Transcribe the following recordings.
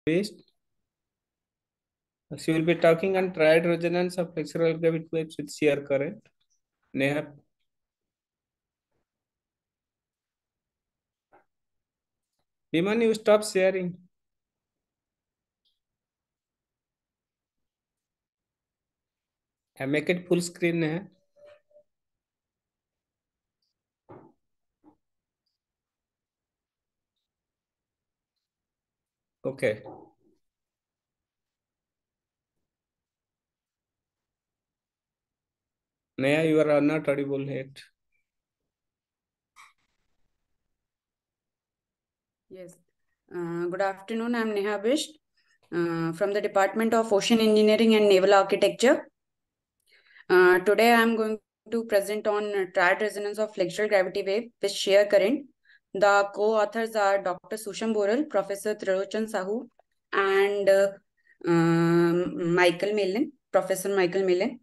Bisht. She will be talking on triad resonance of flexural gravity waves with shear current. Neha. Viman, you stop sharing. I make it full screen, Neha. Okay. Neha, you are not audible yet. Yes. Good afternoon. I'm Neha Bisht from the Department of Ocean Engineering and Naval Architecture. Today I'm going to present on triad resonance of flexural gravity wave with shear current. The co-authors are Dr. Susham Boral, Professor Trilochan Sahu, and Michael Millen, Professor Michael Millen.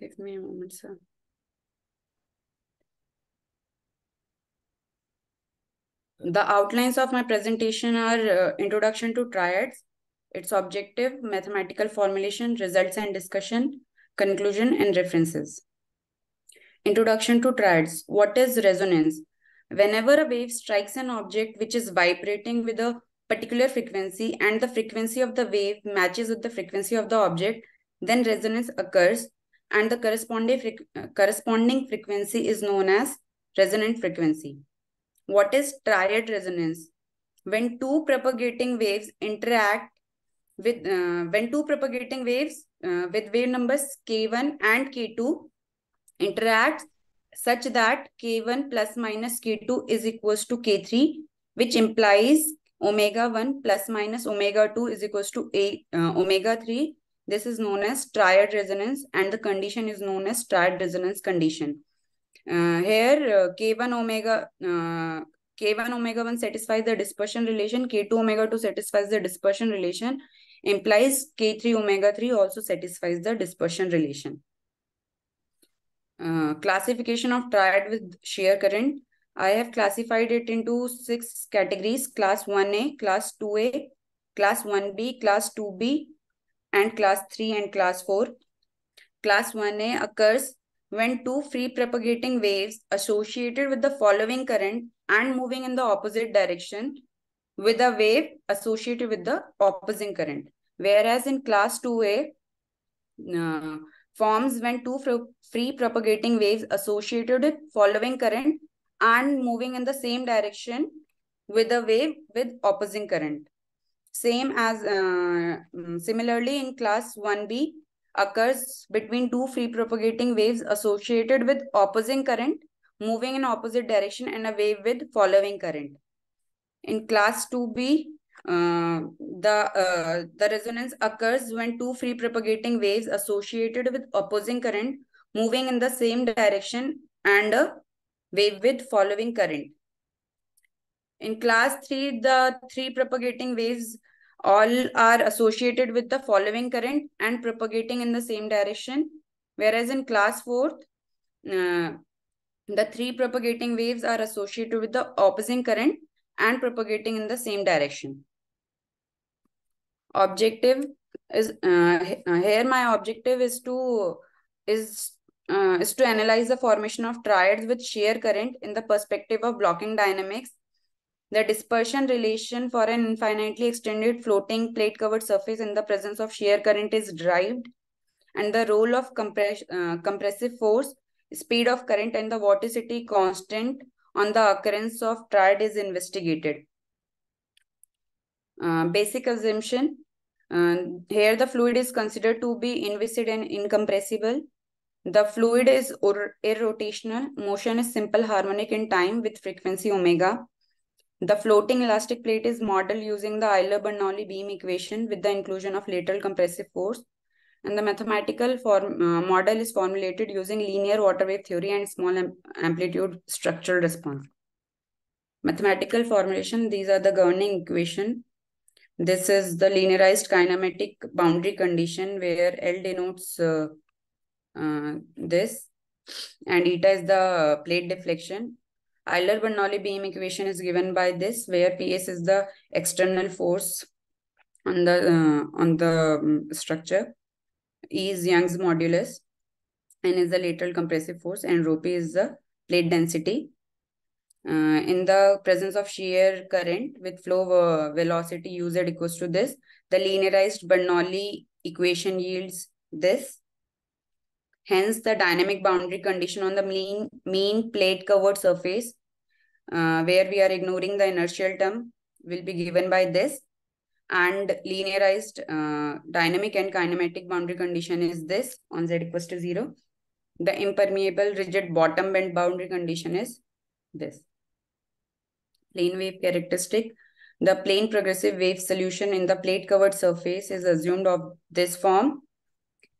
Give me a moment, sir. The outlines of my presentation are introduction to triads, its objective, mathematical formulation, results and discussion, conclusion and references. Introduction to triads. What is resonance? Whenever a wave strikes an object which is vibrating with a particular frequency and the frequency of the wave matches with the frequency of the object, then resonance occurs and the corresponding frequency is known as resonant frequency. What is triad resonance? When two propagating waves interact with with wave numbers k1 and k2 interact such that k1 plus minus k2 is equals to k3, which implies omega 1 plus minus omega 2 is equals to omega 3. This is known as triad resonance and the condition is known as triad resonance condition. Here K1 omega 1 satisfies the dispersion relation, K2 omega 2 satisfies the dispersion relation, implies K3 omega 3 also satisfies the dispersion relation. Classification of triad with shear current. I have classified it into 6 categories: class 1A, class 2A, class 1B, class 2B, and class 3 and class 4. Class 1A occurs when two free propagating waves associated with the following current and moving in the opposite direction with a wave associated with the opposing current. Whereas in class 2A, forms when two free propagating waves associated with following current and moving in the same direction with a wave with opposing current. Similarly in class 1B occurs between two free propagating waves associated with opposing current moving in opposite direction and a wave with following current. In class 2B, the resonance occurs when two free propagating waves associated with opposing current moving in the same direction and a wave with following current. In class 3, the three propagating waves all are associated with the following current and propagating in the same direction. Whereas in class 4, the three propagating waves are associated with the opposing current and propagating in the same direction. Objective is here my objective is to analyze the formation of triads with shear current in the perspective of blocking dynamics. The dispersion relation for an infinitely extended floating plate covered surface in the presence of shear current is derived, and the role of compressive force, speed of current, and the vorticity constant on the occurrence of triad is investigated. Basic assumption. Here the fluid is considered to be inviscid and incompressible. The fluid is irrotational. Motion is simple harmonic in time with frequency omega. The floating elastic plate is modeled using the Euler-Bernoulli beam equation with the inclusion of lateral compressive force. And the mathematical model is formulated using linear water wave theory and small amplitude structural response. Mathematical formulation, these are the governing equation. This is the linearized kinematic boundary condition where L denotes this, and eta is the plate deflection. Euler-Bernoulli beam equation is given by this, where PS is the external force on the structure, E is Young's modulus, N is the lateral compressive force, and rho P is the plate density. In the presence of shear current with flow velocity uz equals to this, the linearized Bernoulli equation yields this. Hence, the dynamic boundary condition on the mean plate covered surface, where we are ignoring the inertial term, will be given by this. And linearized dynamic and kinematic boundary condition is this on z equals to 0. The impermeable rigid bottom bend boundary condition is this. Plane wave characteristic. The plane progressive wave solution in the plate covered surface is assumed of this form,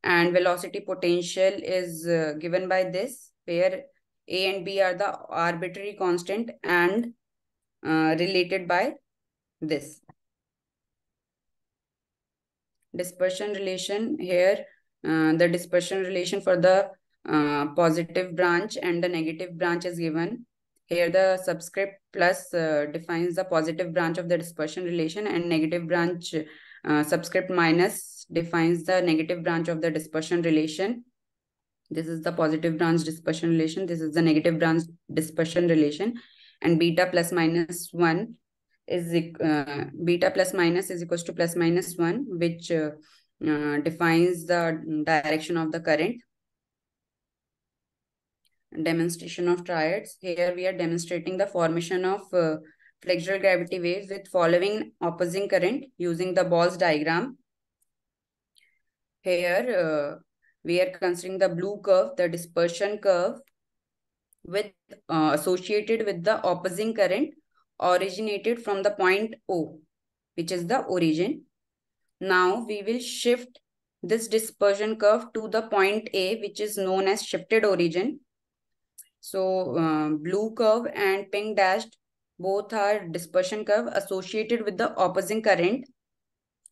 and velocity potential is given by this, where A and B are the arbitrary constant and related by this. Dispersion relation here, the dispersion relation for the positive branch and the negative branch is given. Here the subscript plus defines the positive branch of the dispersion relation, and negative branch subscript minus defines the negative branch of the dispersion relation. This is the positive branch dispersion relation. This is the negative branch dispersion relation. And beta plus minus 1 is beta plus minus is equals to plus minus 1, which defines the direction of the current. Demonstration of triads. Here we are demonstrating the formation of flexural gravity waves with following opposing current using the Ball's diagram. Here we are considering the blue curve, the dispersion curve, with associated with the opposing current originated from the point O, which is the origin. Now we will shift this dispersion curve to the point A, which is known as shifted origin. So blue curve and pink dashed both are dispersion curve associated with the opposing current.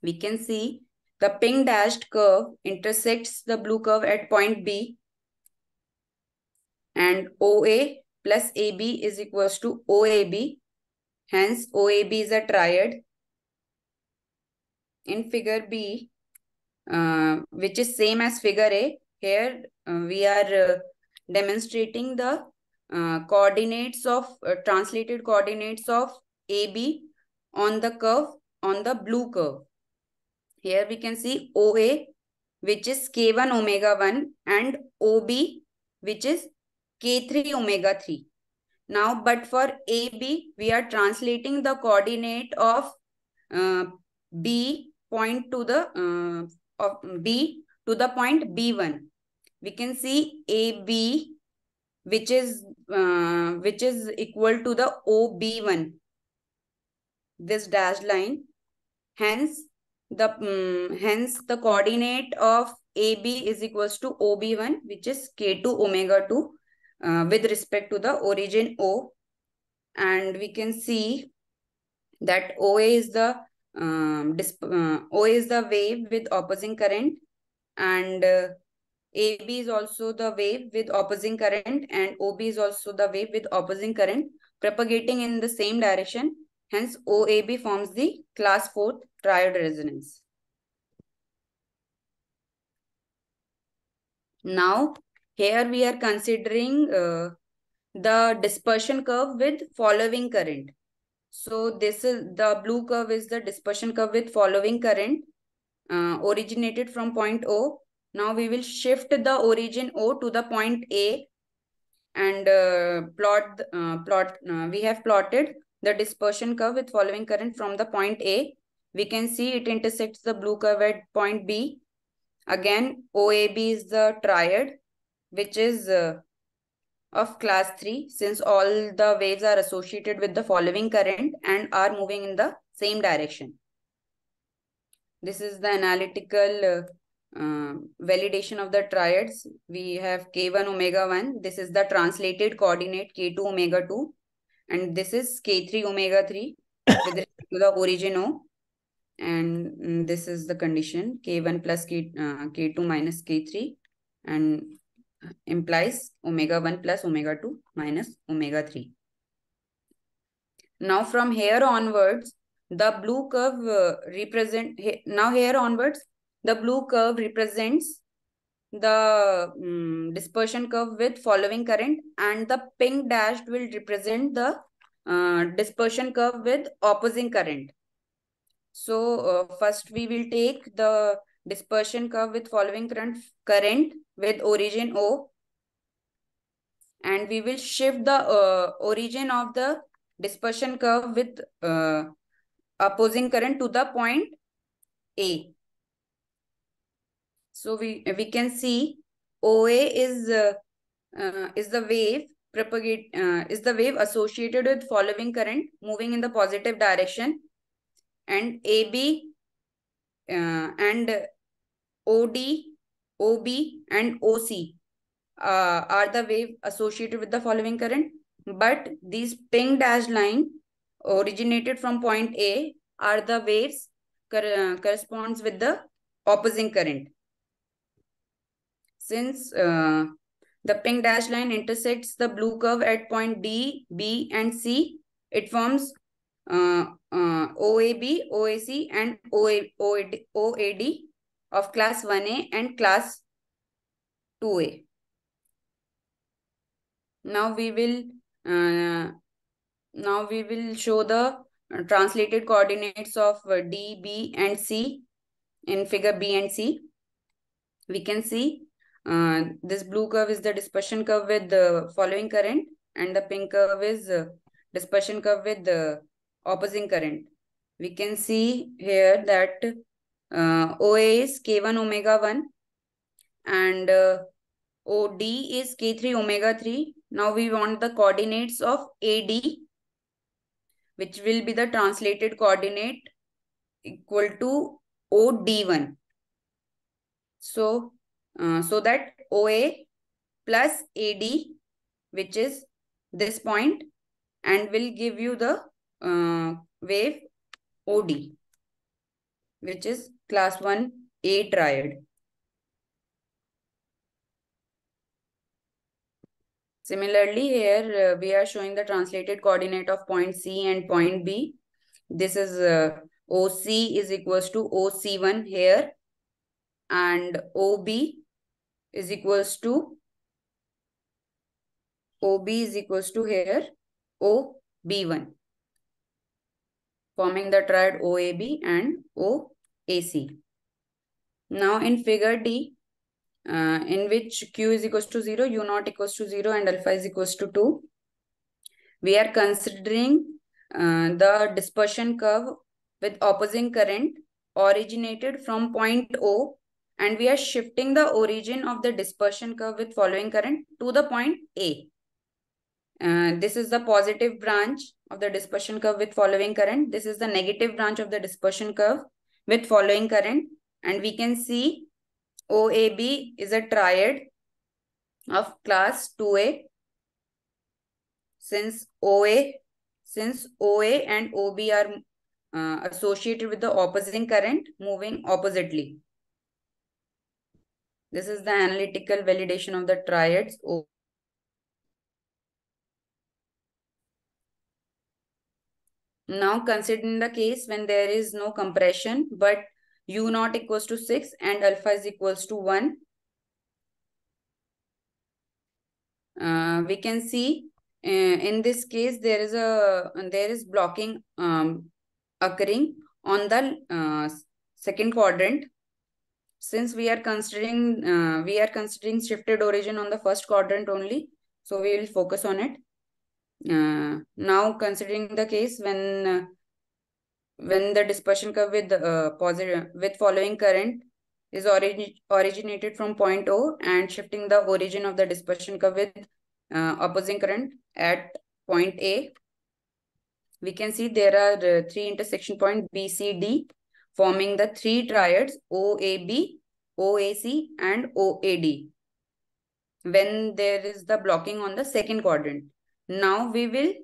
We can see the pink dashed curve intersects the blue curve at point B, and OA plus AB is equals to OAB. Hence, OAB is a triad. In figure B, which is same as figure A, here we are demonstrating the coordinates of translated coordinates of AB on the curve, on the blue curve. Here we can see OA, which is K1 omega 1, and OB, which is K3 omega 3. Now, but for AB, we are translating the coordinate of B point to the of B to the point B1. We can see AB, which is equal to the OB1, this dashed line. Hence the coordinate of AB is equals to OB1, which is K2 omega 2 with respect to the origin O. And we can see that OA is the wave with opposing current, and AB is also the wave with opposing current, and OB is also the wave with opposing current propagating in the same direction. Hence, OAB forms the class 4th triad resonance. Now, here we are considering the dispersion curve with following current. So this is the blue curve is the dispersion curve with following current originated from point O. Now we will shift the origin O to the point A, and we have plotted the dispersion curve with following current from the point A. We can see it intersects the blue curve at point B. Again, OAB is the triad, which is of class 3, since all the waves are associated with the following current and are moving in the same direction. This is the analytical validation of the triads. We have K1 omega 1. This is the translated coordinate K2 omega 2. And this is K3 omega 3 with respect to the origin O. And this is the condition K1 plus K2 minus K3. and implies omega 1 plus omega 2 minus omega 3. Now from here onwards, the blue curve the blue curve represents the dispersion curve with following current, and the pink dashed will represent the dispersion curve with opposing current. So first we will take the dispersion curve with following current with origin O, and we will shift the origin of the dispersion curve with opposing current to the point A. So we can see OA is the wave associated with following current moving in the positive direction, and AB and OD, OB and OC are the wave associated with the following current, but these pink dashed line originated from point A are the waves corresponds with the opposing current. Since the pink dashed line intersects the blue curve at point D, B and C, it forms OAB, OAC and OAD of class 1A and class 2A. Now we will show the translated coordinates of D, B and C in figure B and C. We can see this blue curve is the dispersion curve with the following current, and the pink curve is dispersion curve with the opposing current. We can see here that OA is K1 omega 1 and OD is K3 omega 3. Now we want the coordinates of AD, which will be the translated coordinate equal to OD1. So that OA plus AD, which is this point, and will give you the wave OD, which is class 1A triad. Similarly, here we are showing the translated coordinate of point C and point B. This is OC is equals to OC1 here, and OB is equals to here OB1, forming the triad OAB and OAC. Now in figure D, in which Q is equals to 0, U naught equals to 0 and alpha is equals to 2, we are considering the dispersion curve with opposing current originated from point O, and we are shifting the origin of the dispersion curve with following current to the point A. This is the positive branch of the dispersion curve with following current. This is the negative branch of the dispersion curve with following current, and we can see OAB is a triad of class 2A. Since OA and OB are associated with the opposing current moving oppositely. This is the analytical validation of the triads. Now considering the case when there is no compression, but U naught equals to 6 and alpha is equals to 1. We can see in this case there is blocking occurring on the second quadrant. Since we are considering shifted origin on the first quadrant only, so we will focus on it. Now considering the case when the dispersion curve with following current is originated from point O and shifting the origin of the dispersion curve with opposing current at point A, we can see there are 3 intersection points B, C, D, forming the 3 triads OAB, OAC and OAD when there is the blocking on the second quadrant. Now we will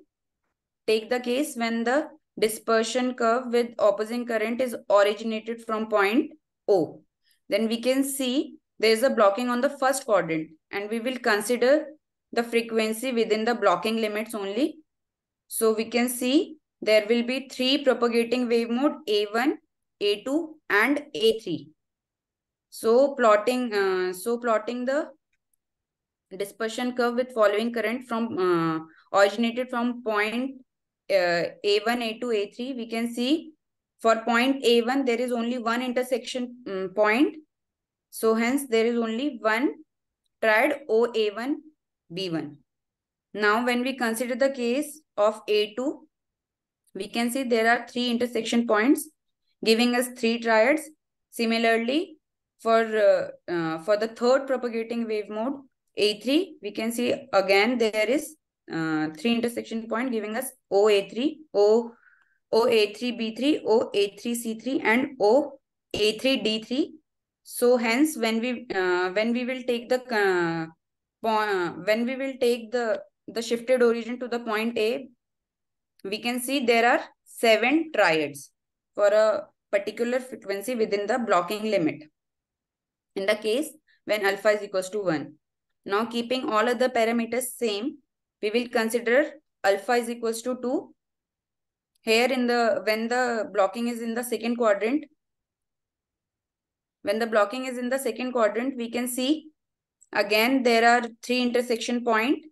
take the case when the dispersion curve with opposing current is originated from point O. Then we can see there is a blocking on the first quadrant, and we will consider the frequency within the blocking limits only. So we can see there will be 3 propagating wave mode, A1, A2 and A3. So plotting the dispersion curve with following current from originated from point A1, A2, A3, we can see for point A1 there is only one intersection point. So hence there is only one triad OA1 B1. Now when we consider the case of A2, we can see there are 3 intersection points giving us 3 triads. Similarly, for the third propagating wave mode A3, we can see again there is 3 intersection point giving us OA3, OA3B3, OA3C3 and OA3D3. So hence when we will take the shifted origin to the point A, we can see there are 7 triads for a particular frequency within the blocking limit in the case when alpha is equals to 1. Now keeping all other parameters same, we will consider alpha is equals to 2. Here when the blocking is in the second quadrant, we can see again there are 3 intersection point.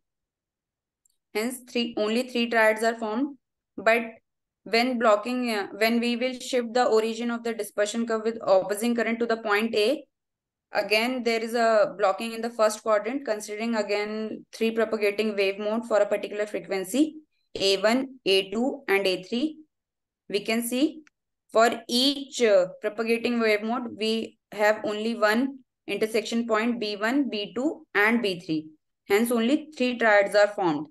Hence only 3 triads are formed. But when we will shift the origin of the dispersion curve with opposing current to the point A, again there is a blocking in the first quadrant, considering again 3 propagating wave mode for a particular frequency A1, A2 and A3. We can see for each propagating wave mode, we have only one intersection point B1, B2 and B3. Hence only 3 triads are formed.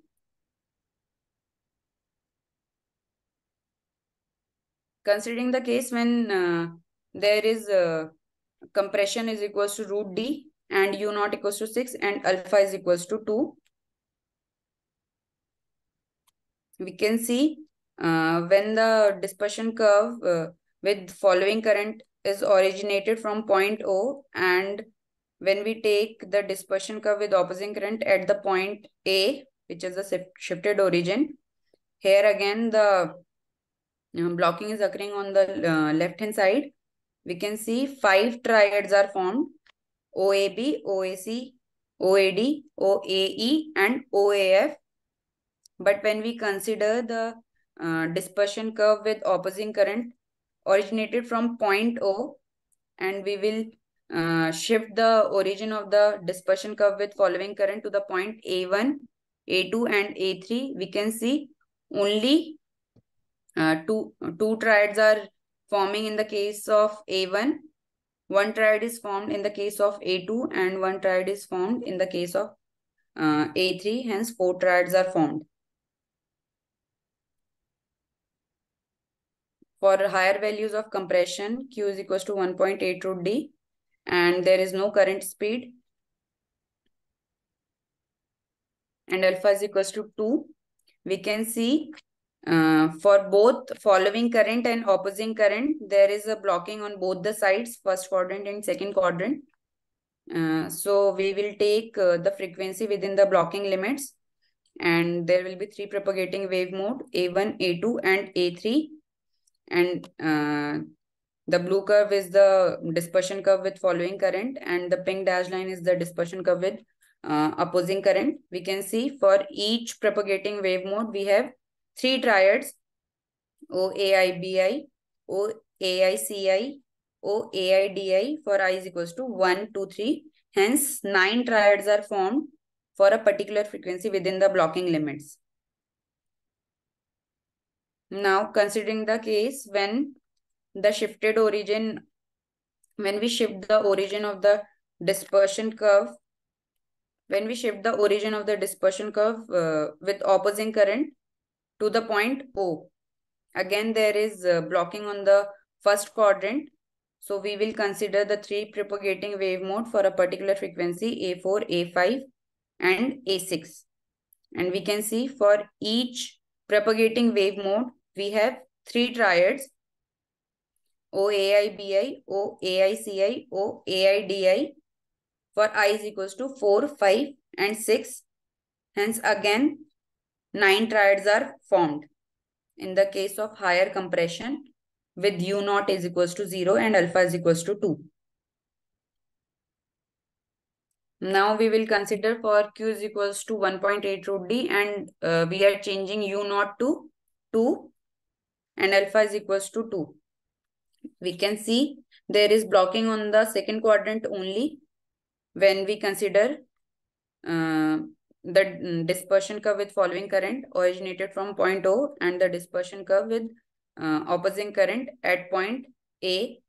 Considering the case when there is compression is equals to root D and U naught equals to 6 and alpha is equals to 2, we can see when the dispersion curve with following current is originated from point O, and when we take the dispersion curve with opposing current at the point A, which is the shifted origin, here again the blocking is occurring on the left hand side. We can see 5 triads are formed: OAB, OAC, OAD, OAE and OAF. But when we consider the dispersion curve with opposing current originated from point O, and we will shift the origin of the dispersion curve with following current to the point A1, A2 and A3, we can see only two triads are forming in the case of A1, one triad is formed in the case of A2 and one triad is formed in the case of A3. Hence 4 triads are formed. For higher values of compression, Q is equals to 1.8 root D and there is no current speed, and alpha is equals to 2. We can see for both following current and opposing current, there is a blocking on both the sides, first quadrant and second quadrant. So we will take the frequency within the blocking limits, and there will be 3 propagating wave mode, A1, A2 and A3. And the blue curve is the dispersion curve with following current, and the pink dash line is the dispersion curve with opposing current. We can see for each propagating wave mode, we have 3 triads: OAIBI, OAICI, OAIDI for I is equals to 1, 2, 3. Hence 9 triads are formed for a particular frequency within the blocking limits. Now considering the case when the shifted origin, when we shift the origin of the dispersion curve, with opposing current to the point O, again there is blocking on the first quadrant. So we will consider the 3 propagating wave mode for a particular frequency A4, A5 and A6. And we can see for each propagating wave mode, we have 3 triads: OAIBI, OAICI, OAIDI. for I is equals to 4, 5 and 6. Hence again 9 triads are formed in the case of higher compression with U naught is equals to 0 and alpha is equals to 2. Now we will consider for Q is equals to 1.8 root D and we are changing U naught to 2 and alpha is equals to 2. We can see there is blocking on the second quadrant only when we consider the dispersion curve with following current originated from point O and the dispersion curve with opposing current at point A.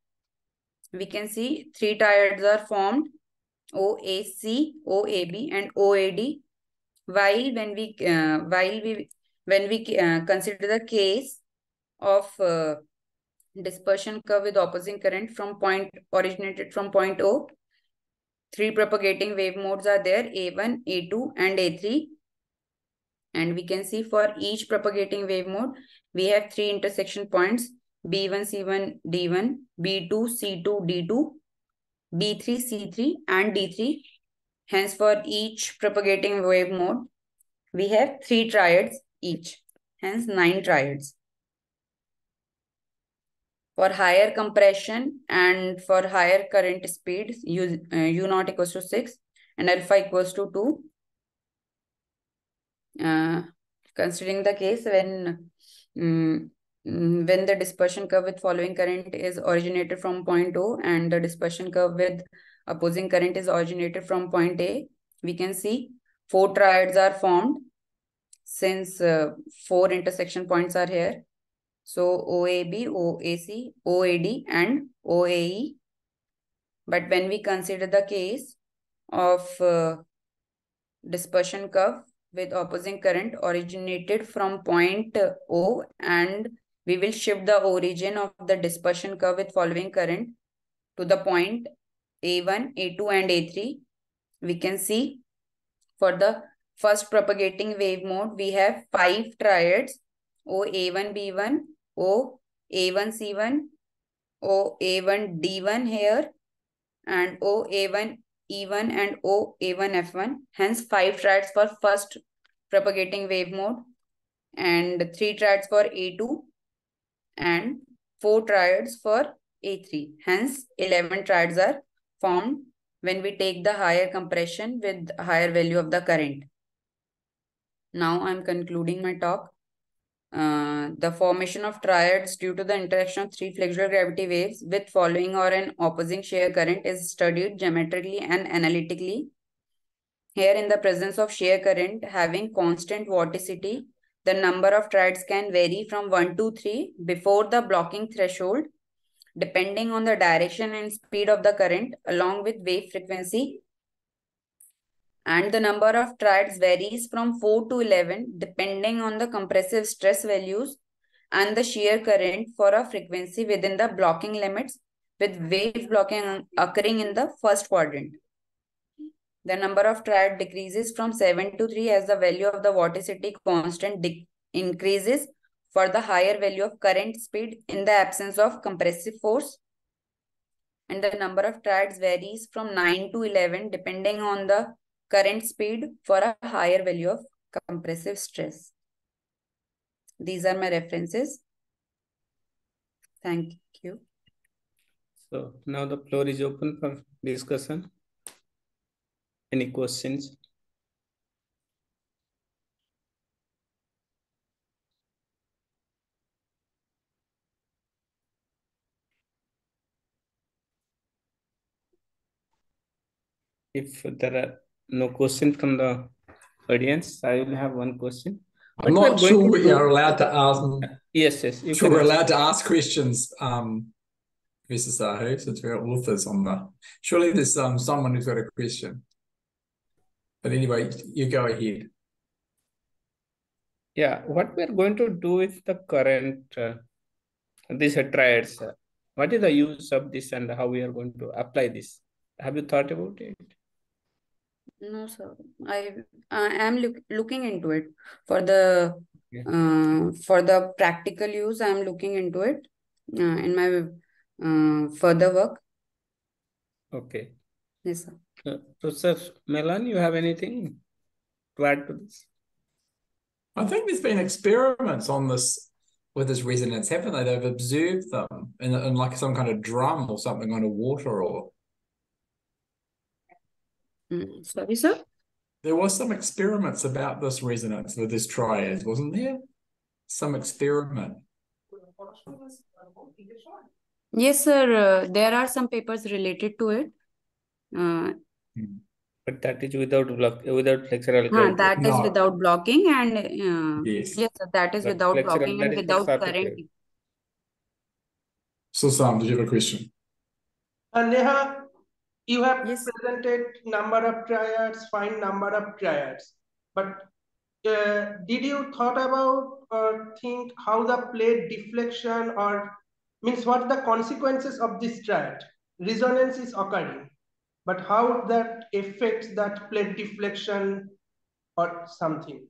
We can see 3 triads are formed, OAC, OAB and OAD. While when we consider the case of dispersion curve with opposing current from point originated from point O, 3 propagating wave modes are there, A1, A2 and A3. And we can see for each propagating wave mode, we have 3 intersection points, B1, C1, D1, B2, C2, D2, B3, C3 and D3. Hence, for each propagating wave mode, we have 3 triads each. Hence, 9 triads. For higher compression and for higher current speed, U naught equals to 6 and alpha equals to 2. Considering the case when the dispersion curve with following current is originated from point O and the dispersion curve with opposing current is originated from point A, we can see 4 triads are formed since 4 intersection points are here. So OAB, OAC, OAD and OAE. But when we consider the case of dispersion curve with opposing current originated from point O and we will shift the origin of the dispersion curve with following current to the point A1, A2 and A3. We can see for the first propagating wave mode, we have 5 triads, OA1B1, OA1C1, OA1D1 here and OA1E1 and OA1F1. Hence 5 triads for first propagating wave mode and 3 triads for A2 and 4 triads for A3. Hence 11 triads are formed when we take the higher compression with higher value of the current. Now I am concluding my talk. The formation of triads due to the interaction of 3 flexural gravity waves with following or an opposing shear current is studied geometrically and analytically. Here, in the presence of shear current having constant vorticity, the number of triads can vary from 1 to 3 before the blocking threshold, depending on the direction and speed of the current along with wave frequency. And the number of triads varies from 4 to 11 depending on the compressive stress values and the shear current for a frequency within the blocking limits, with wave blocking occurring in the first quadrant. The number of triad decreases from 7 to 3 as the value of the vorticity constant increases for the higher value of current speed in the absence of compressive force. And the number of triads varies from 9 to 11 depending on the current speed for a higher value of compressive stress. These are my references. Thank you. So now the floor is open for discussion. Any questions? If there are no questions from the audience, I will have one question. I'm not sure we are allowed to ask. Yes, yes. Sure, we're allowed to ask questions, Mr. Sahu, since we're authors on the. Surely there's someone who's got a question. But anyway, you go ahead. Yeah, what we are going to do with the current these triads? What is the use of this and how we are going to apply this? Have you thought about it? No, sir. I am looking into it for the practical use. I am looking into it in my further work. Okay. Yes, sir. Professor Melan, you have anything to add to this? I think there's been experiments on this with this resonance, haven't they? They've observed them in like some kind of drum or something under water, or Sorry, sir? there was some experiments about this resonance with this triad, wasn't there? Some experiment. Yes, sir. There are some papers related to it. But that is without flexural current. That is No. without blocking, and Yes. yes, sir, that is But without flexural, blocking that and is for without shorter current. period. So Sam, did you have a question? Neha, you have Yes. presented number of triads, find number of triads, but did you thought about or think how the plate deflection or means what the consequences of this triad? Resonance is occurring, but how that affects that plate deflection or something?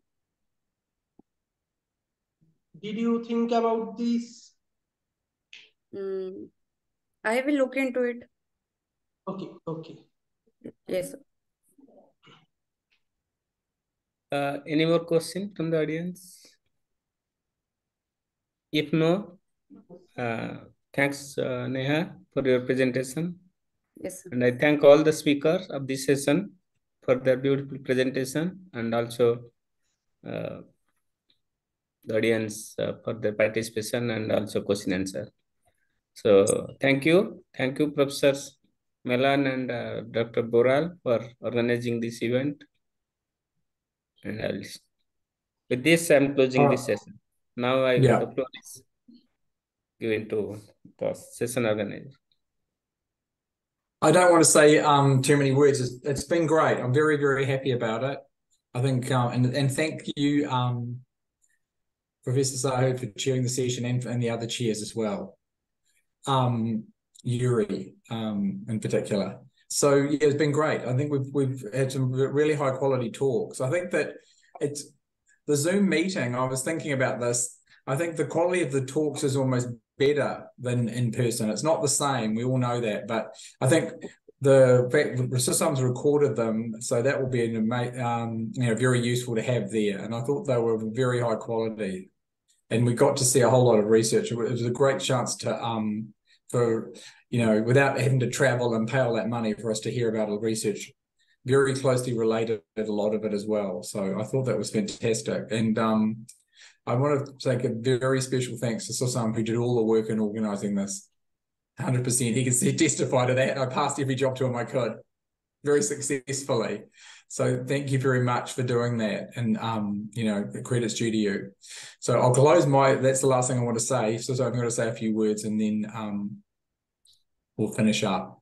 Did you think about this? I will look into it. Okay, okay. Yes, sir. Any more questions from the audience? If no, thanks Neha for your presentation. Yes, sir. And I thank all the speakers of this session for their beautiful presentation, and also the audience for their participation and also question answer. So thank you, Professors Melan and Dr. Boral for organizing this event. And with this, I'm closing this session. Now the floor is given to the session organizer. I don't want to say too many words. It's been great. I'm very, very happy about it. I think and thank you, Professor Sahu, for chairing the session and the other chairs as well. Yuri, in particular. So yeah, it's been great. I think we've had some really high quality talks. I think that it's the Zoom meeting. I was thinking about this. I think the quality of the talks is almost better than in person. It's not the same. We all know that, but I think the fact that sometimes recorded them, so that will be very useful to have there. And I thought they were very high quality, and we got to see a whole lot of research. It was a great chance to for without having to travel and pay all that money for us to hear about the research, very closely related, a lot of it as well. So I thought that was fantastic. And I want to take a very special thanks to Susam, who did all the work in organising this. 100%. He can testify to that. I passed every job to him I could very successfully. So thank you very much for doing that. And, the credit's due to you. So I'll close that's the last thing I want to say. So I'm going to say a few words and then we'll finish up.